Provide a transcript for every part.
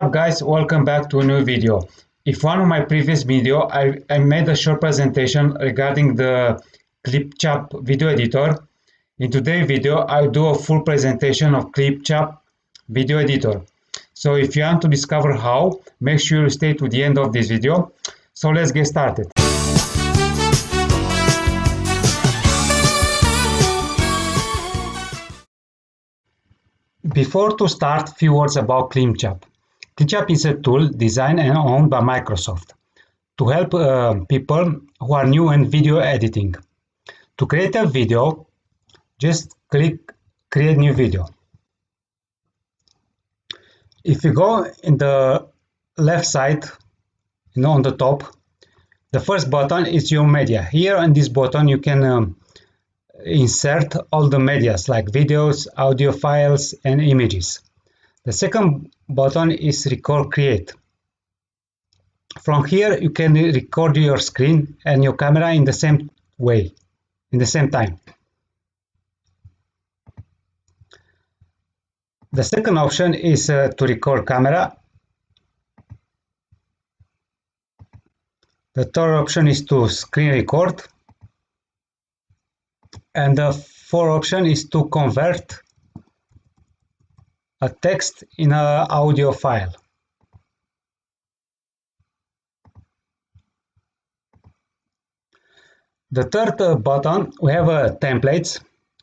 Guys, welcome back to a new video. If one of my previous video I made a short presentation regarding the Clipchamp video editor. In today's video I'll do a full presentation of Clipchamp video editor. So if you want to discover how, make sure you stay to the end of this video. So let's get started. Before to start, few words about Clipchamp. Clipchamp is a tool designed and owned by Microsoft to help people who are new in video editing. To create a video, just click Create New Video. If you go in the left side, on the top, the first button is your media. Here on this button you can insert all the medias like videos, audio files and images. The second button is Record Create. From here you can record your screen and your camera in the same way, in the same time. The second option is to record camera. The third option is to screen record. And the fourth option is to convert a text in an audio file. The third button, we have templates.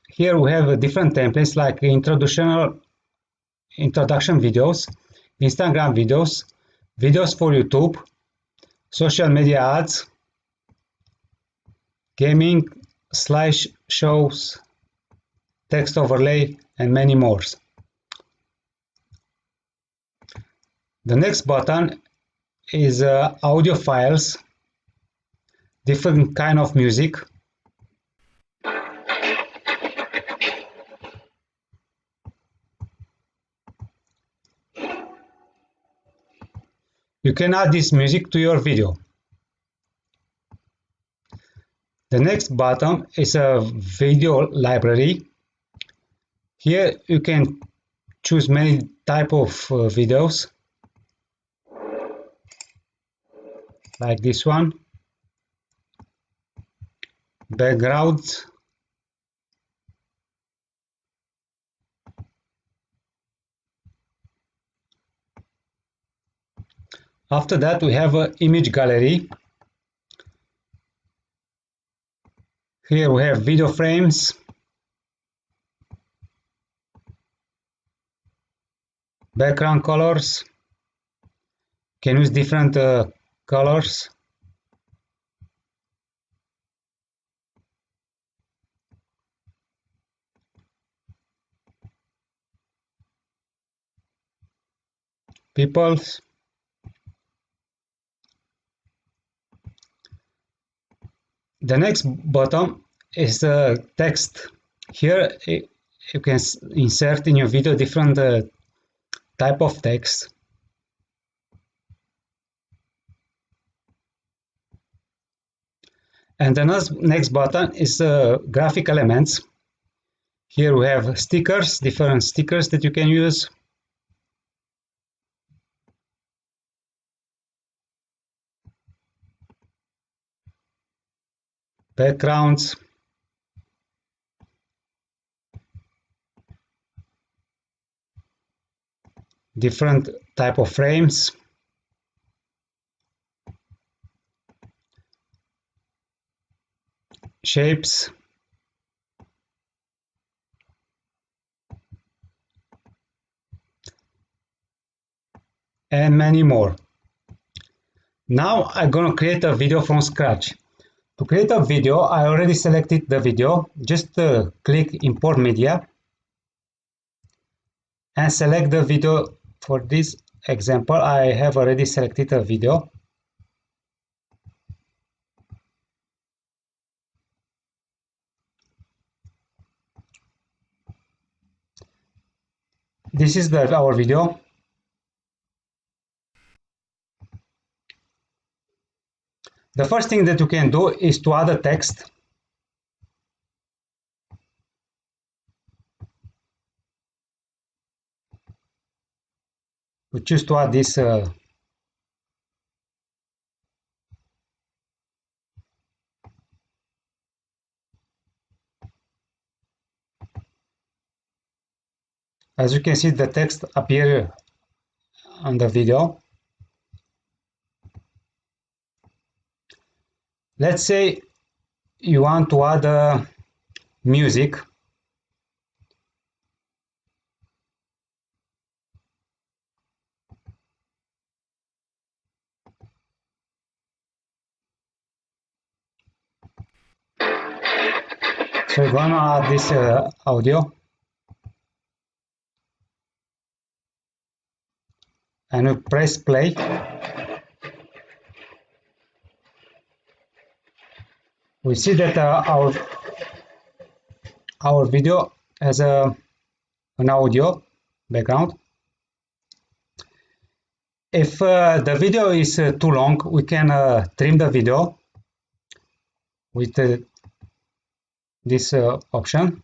Here we have different templates like introduction videos, Instagram videos, videos for YouTube, social media ads, gaming, slideshows, text overlay, and many more. The next button is audio files, different kind of music. You can add this music to your video. The next button is a video library. Here you can choose many type of videos, like this one, backgrounds, after that we have an image gallery. Here we have video frames, background colors, can use different colors. Peoples. The next button is the text. Here you can insert in your video different type of text. And the next button is graphic elements. Here we have stickers, different stickers that you can use. Backgrounds. Different type of frames. Shapes. And many more. Now I'm gonna create a video from scratch. To create a video, I already selected the video. Just click Import Media and select the video. For this example, I have already selected a video. This is our video. The first thing that you can do is to add a text. we choose to add this as you can see, the text appear on the video. Let's say you want to add music. So we're gonna add this audio, and we press play. We see that our video has an audio background. If the video is too long, we can trim the video with this option.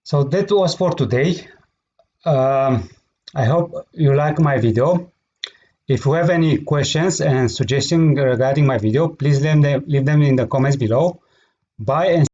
So that was for today. I hope you like my video. If you have any questions and suggestions regarding my video, please leave them in the comments below. Bye and